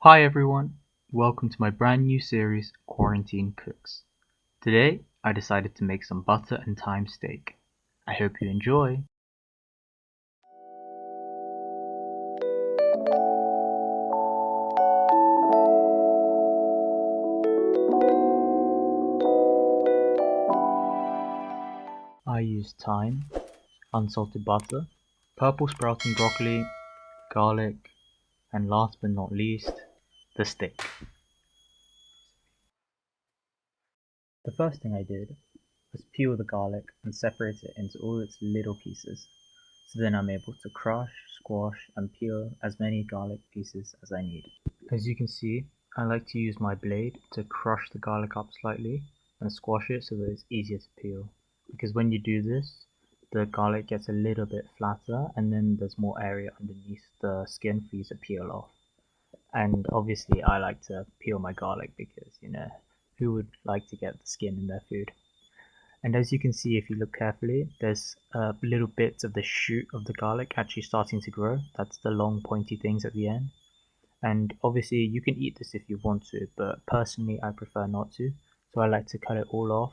Hi everyone, welcome to my brand new series, Quarantine Cooks. Today, I decided to make some butter and thyme steak. I hope you enjoy. I used thyme, unsalted butter, purple sprouting broccoli, garlic, and last but not least, the steak. The first thing I did was peel the garlic and separate it into all its little pieces. So then I'm able to crush, squash, and peel as many garlic pieces as I need. As you can see, I like to use my blade to crush the garlic up slightly and squash it so that it's easier to peel. Because when you do this, the garlic gets a little bit flatter and then there's more area underneath the skin for you to peel off. And obviously I like to peel my garlic because, who would like to get the skin in their food? And as you can see, if you look carefully, there's little bits of the shoot of the garlic actually starting to grow. That's the long pointy things at the end. And obviously you can eat this if you want to, but personally I prefer not to. So I like to cut it all off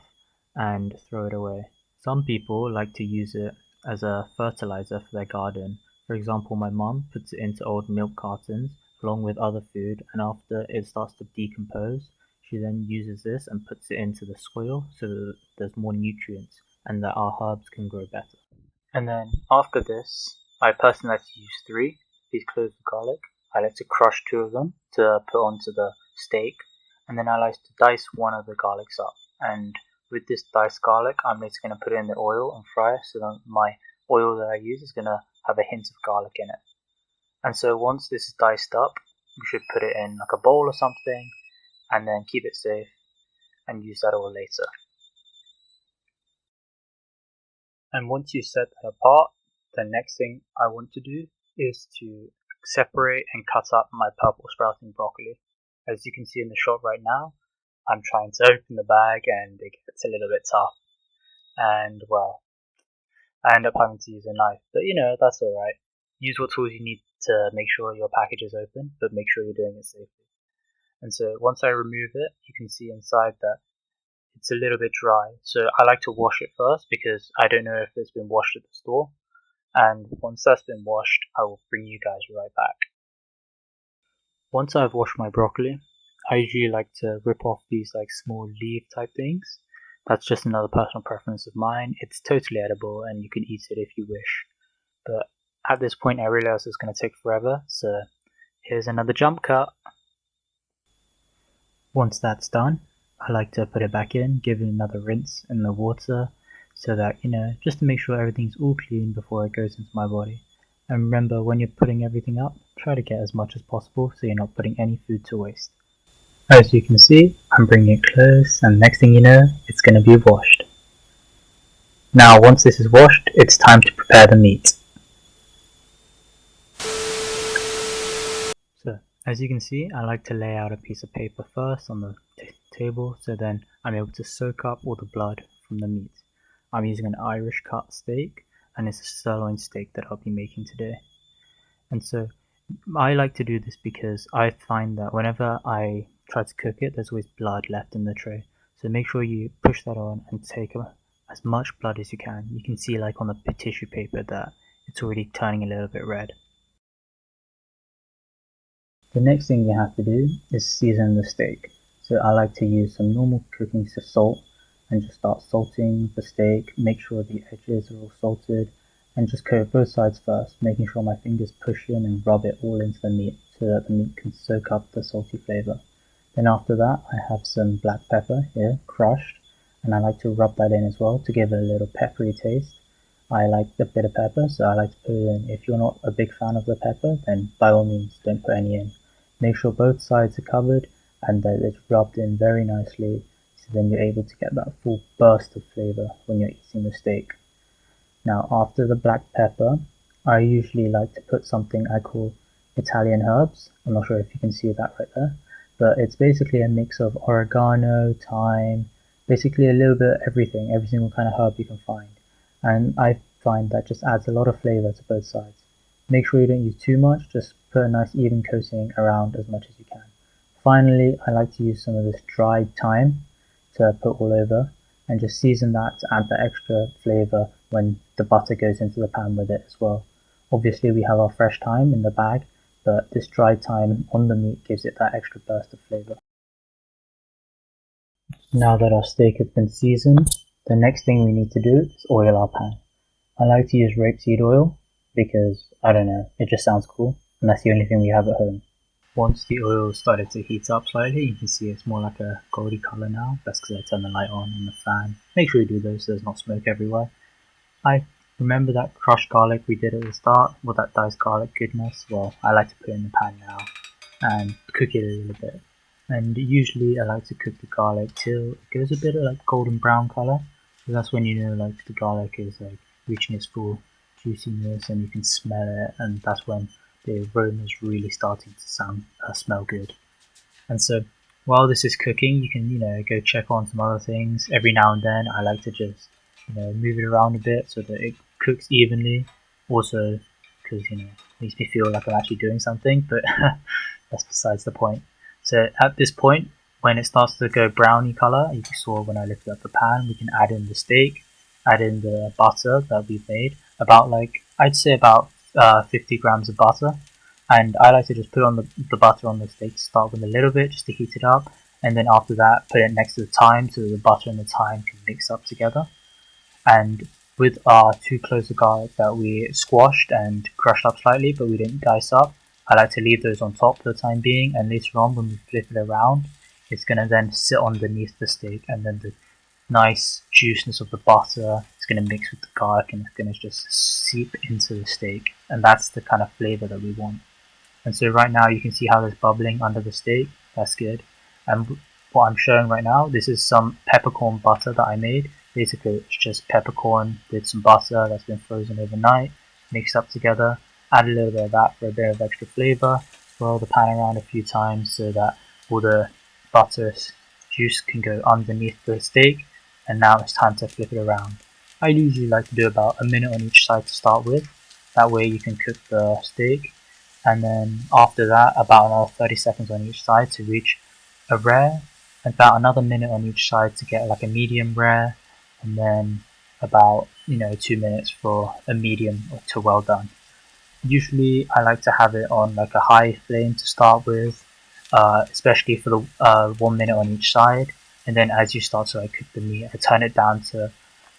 and throw it away. Some people like to use it as a fertilizer for their garden. For example, my mum puts it into old milk cartons along with other food, and after it starts to decompose, she then uses this and puts it into the soil so that there's more nutrients and that our herbs can grow better. And then after this, I personally like to use 3 these cloves of garlic. I like to crush 2 of them to put onto the steak, and then I like to dice one of the garlics up. And with this diced garlic, I'm just going to put it in the oil and fry it so that my oil that I use is going to have a hint of garlic in it. And so once this is diced up, we should put it in like a bowl or something and then keep it safe and use that all later. And once you set that apart, the next thing I want to do is to separate and cut up my purple sprouting broccoli. As you can see in the shot right now, I'm trying to open the bag and it gets a little bit tough. And well, I end up having to use a knife, but that's alright. Use what tools you need to make sure your package is open, but make sure you're doing it safely. And so once I remove it, you can see inside that it's a little bit dry. So I like to wash it first because I don't know if it's been washed at the store. And once that's been washed, I will bring you guys right back. Once I've washed my broccoli, I usually like to rip off these like small leaf type things. That's just another personal preference of mine. It's totally edible and you can eat it if you wish. But at this point I realized it's going to take forever, so here's another jump cut. Once that's done, I like to put it back in, give it another rinse in the water so that, just to make sure everything's all clean before it goes into my body. And remember, when you're putting everything up, try to get as much as possible so you're not putting any food to waste. As you can see, I'm bringing it close and next thing you know, it's going to be washed. Now once this is washed, it's time to prepare the meat. So, as you can see, I like to lay out a piece of paper first on the table so then I'm able to soak up all the blood from the meat. I'm using an Irish cut steak and it's a sirloin steak that I'll be making today. And so I like to do this because I find that whenever I try to cook it, there's always blood left in the tray. So make sure you push that on and take as much blood as you can. You can see like on the tissue paper that it's already turning a little bit red. The next thing you have to do is season the steak. So I like to use some normal cooking salt and just start salting the steak, make sure the edges are all salted, and just coat both sides first, making sure my fingers push in and rub it all into the meat so that the meat can soak up the salty flavour. Then after that I have some black pepper here, crushed, and I like to rub that in as well to give it a little peppery taste. I like a bit of pepper, so I like to put it in. If you're not a big fan of the pepper, then by all means don't put any in. Make sure both sides are covered and that it's rubbed in very nicely so then you're able to get that full burst of flavour when you're eating the steak. Now after the black pepper, I usually like to put something I call Italian herbs. I'm not sure if you can see that right there, but it's basically a mix of oregano, thyme, basically a little bit of everything, every single kind of herb you can find. And I find that just adds a lot of flavour to both sides. Make sure you don't use too much, just put a nice even coating around as much as you can. Finally, I like to use some of this dried thyme to put all over and just season that to add the extra flavour when the butter goes into the pan with it as well. Obviously we have our fresh thyme in the bag, but this dried thyme on the meat gives it that extra burst of flavour. Now that our steak has been seasoned, the next thing we need to do is oil our pan. I like to use rapeseed oil because, I don't know, it just sounds cool, and that's the only thing we have at home. Once the oil started to heat up slightly, you can see it's more like a goldy colour now. That's because I turned the light on the fan. Make sure you do those so there's not smoke everywhere. I remember that crushed garlic we did at the start, with that diced garlic goodness. Well, I like to put it in the pan now and cook it a little bit. And usually I like to cook the garlic till it goes a bit of like golden brown colour. So that's when you know like the garlic is like reaching its full juiciness and you can smell it, and that's when the aroma is really starting to smell good. And so while this is cooking, you can go check on some other things. Every now and then I like to just move it around a bit so that it cooks evenly. Also because it makes me feel like I'm actually doing something, but that's besides the point. So at this point, when it starts to go browny color, you saw when I lifted up the pan, we can add in the steak, add in the butter that we've made, I'd say about 50 grams of butter. And I like to just put on the butter on the steak to start with a little bit just to heat it up, and then after that put it next to the thyme so that the butter and the thyme can mix up together. And with our 2 cloves of garlic that we squashed and crushed up slightly but we didn't dice up, I like to leave those on top for the time being, and later on when we flip it around, it's going to then sit underneath the steak, and then the nice juiciness of the butter is going to mix with the garlic and it's going to just seep into the steak, and that's the kind of flavour that we want. And so right now you can see how there's bubbling under the steak. That's good. And what I'm showing right now, this is some peppercorn butter that I made. Basically it's just peppercorn with some butter that's been frozen overnight, mixed up together. Add a little bit of that for a bit of extra flavour. Swirl the pan around a few times so that all the butter juice can go underneath the steak. And now it's time to flip it around. I usually like to do about a minute on each side to start with. That way you can cook the steak. And then after that, about another 30 seconds on each side to reach a rare. About another minute on each side to get like a medium rare. And then about 2 minutes for a medium to well done. Usually I like to have it on like a high flame to start with, especially for the 1 minute on each side, and then as you start to cook the meat, I turn it down to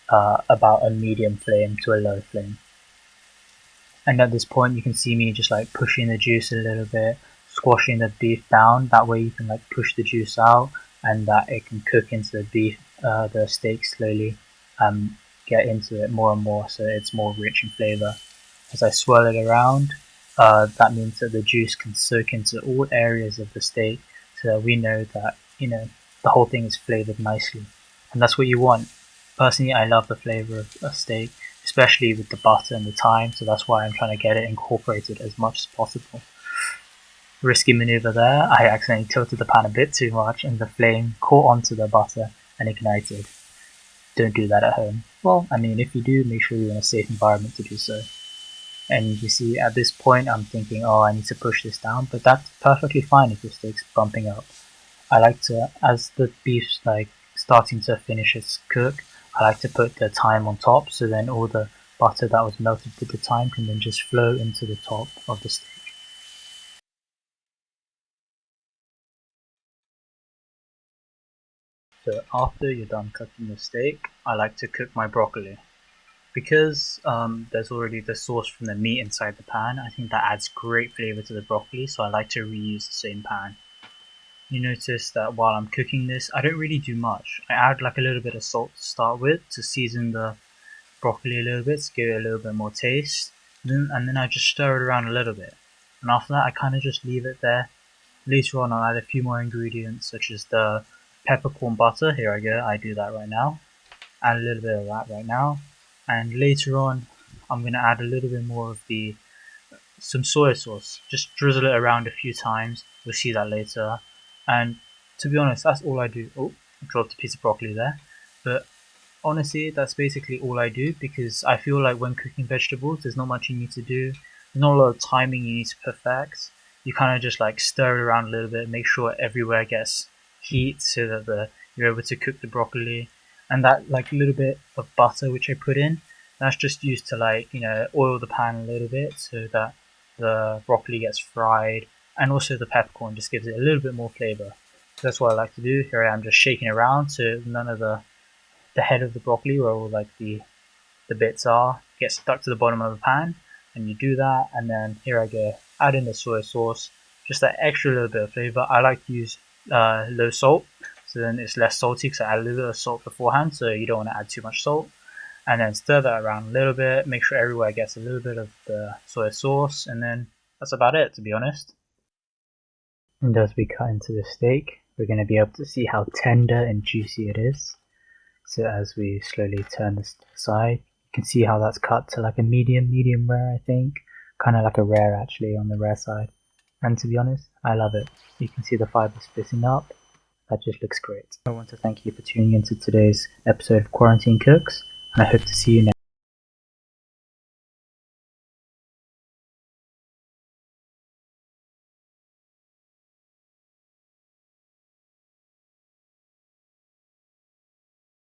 about a medium flame to a low flame. And at this point you can see me just pushing the juice a little bit, squashing the beef down, that way you can push the juice out and that it can cook into the beef, the steak slowly, get into it more and more so it's more rich in flavour. As I swirl it around, that means that the juice can soak into all areas of the steak, so we know that the whole thing is flavoured nicely, and that's what you want. Personally, I love the flavour of a steak, especially with the butter and the thyme, so that's why I'm trying to get it incorporated as much as possible. Risky manoeuvre there, I accidentally tilted the pan a bit too much and the flame caught onto the butter and ignited. Don't do that at home. Well, I mean, if you do, make sure you're in a safe environment to do so. And you see at this point I'm thinking, oh, I need to push this down, but that's perfectly fine if the steak's bumping up. I like to, as the beef's starting to finish its cook, I like to put the thyme on top, so then all the butter that was melted with the thyme can then just flow into the top of the steak. So after you're done cooking the steak, I like to cook my broccoli. Because there's already the sauce from the meat inside the pan, I think that adds great flavour to the broccoli, so I like to reuse the same pan. You notice that while I'm cooking this, I don't really do much. I add a little bit of salt to start with to season the broccoli a little bit, to give it a little bit more taste, and then I just stir it around a little bit. And after that I kind of just leave it there. Later on I'll add a few more ingredients such as the peppercorn butter. Here I go, I do that right now. Add a little bit of that right now. And later on I'm going to add a little bit more of some soy sauce. Just drizzle it around a few times, we'll see that later. And to be honest, that's all I do. Oh, I dropped a piece of broccoli there. But honestly, that's basically all I do, because I feel like when cooking vegetables there's not much you need to do. There's not a lot of timing you need to perfect. You kind of just like stir it around a little bit, make sure everywhere gets heat so that you're able to cook the broccoli. And that like little bit of butter which I put in, that's just used to like, oil the pan a little bit so that the broccoli gets fried, and also the peppercorn just gives it a little bit more flavor. So that's what I like to do. Here I am just shaking it around so none of the head of the broccoli, where all like the bits are, get stuck to the bottom of the pan. And you do that, and then here I go, add in the soy sauce, just that extra little bit of flavor. I like to use low salt, so then it's less salty because I add a little bit of salt beforehand, so you don't want to add too much salt. And then stir that around a little bit, make sure everywhere gets a little bit of the soy sauce, and then that's about it, to be honest. And as we cut into the steak, we're going to be able to see how tender and juicy it is. So as we slowly turn this to the side, you can see how that's cut to like a medium rare, I think. Kind of like a rare actually, on the rare side. And to be honest, I love it. You can see the fiber splitting up. That just looks great. I want to thank you for tuning into today's episode of Quarantine Cooks, and I hope to see you next.